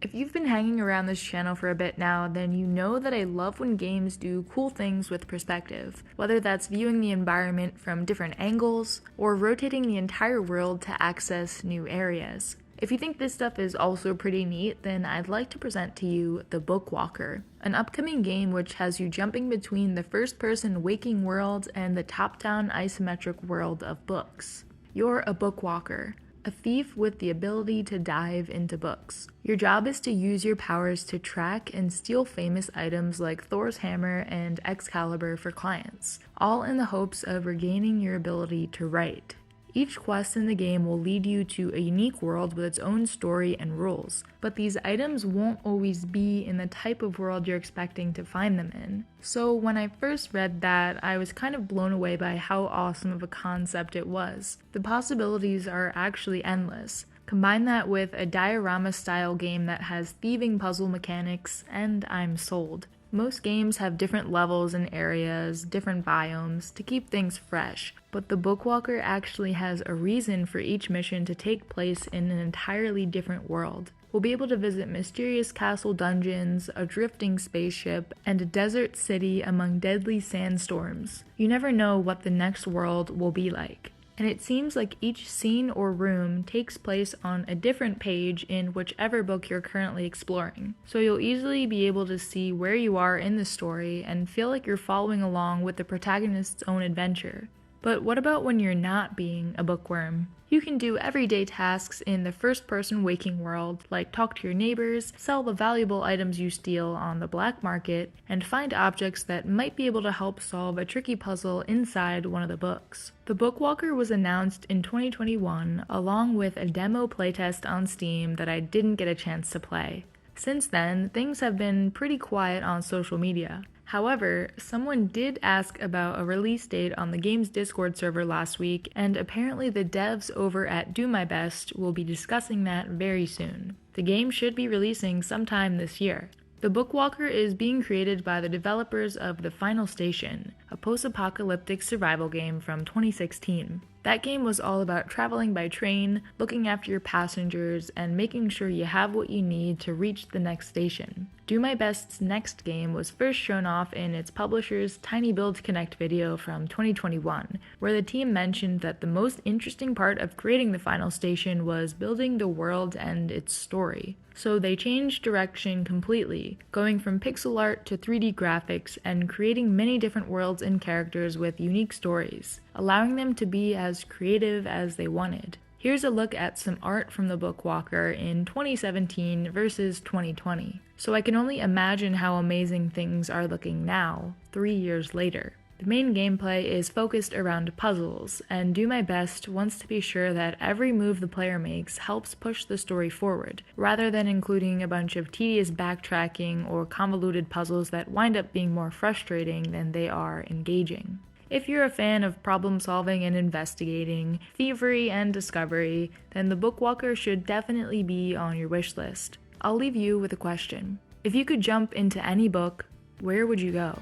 If you've been hanging around this channel for a bit now, then you know that I love when games do cool things with perspective, whether that's viewing the environment from different angles or rotating the entire world to access new areas. If you think this stuff is also pretty neat, then I'd like to present to you the Bookwalker, an upcoming game which has you jumping between the first-person waking world and the top-down isometric world of books. You're a bookwalker, a thief with the ability to dive into books. Your job is to use your powers to track and steal famous items like Thor's hammer and Excalibur for clients, all in the hopes of regaining your ability to write. Each quest in the game will lead you to a unique world with its own story and rules, but these items won't always be in the type of world you're expecting to find them in. So when I first read that, I was kind of blown away by how awesome of a concept it was. The possibilities are actually endless. Combine that with a diorama-style game that has thieving puzzle mechanics, and I'm sold. Most games have different levels and areas, different biomes, to keep things fresh, but the Bookwalker actually has a reason for each mission to take place in an entirely different world. We'll be able to visit mysterious castle dungeons, a drifting spaceship, and a desert city among deadly sandstorms. You never know what the next world will be like. And it seems like each scene or room takes place on a different page in whichever book you're currently exploring. So you'll easily be able to see where you are in the story and feel like you're following along with the protagonist's own adventure. But what about when you're not being a bookworm? You can do everyday tasks in the first-person waking world, like talk to your neighbors, sell the valuable items you steal on the black market, and find objects that might be able to help solve a tricky puzzle inside one of the books. The Bookwalker was announced in 2021, along with a demo playtest on Steam that I didn't get a chance to play. Since then, things have been pretty quiet on social media. However, someone did ask about a release date on the game's Discord server last week, and apparently the devs over at Do My Best will be discussing that very soon. The game should be releasing sometime this year. The Bookwalker is being created by the developers of The Final Station, a post-apocalyptic survival game from 2016. That game was all about traveling by train, looking after your passengers, and making sure you have what you need to reach the next station. Do My Best's next game was first shown off in its publisher's Tiny Build Connect video from 2021, where the team mentioned that the most interesting part of creating the final station was building the world and its story. So they changed direction completely, going from pixel art to 3D graphics and creating many different worlds and characters with unique stories, allowing them to be as creative as they wanted. Here's a look at some art from the Bookwalker in 2017 versus 2020. So I can only imagine how amazing things are looking now, 3 years later. The main gameplay is focused around puzzles, and Do My Best wants to be sure that every move the player makes helps push the story forward, rather than including a bunch of tedious backtracking or convoluted puzzles that wind up being more frustrating than they are engaging. If you're a fan of problem solving and investigating, thievery and discovery, then the Bookwalker should definitely be on your wish list. I'll leave you with a question. If you could jump into any book, where would you go?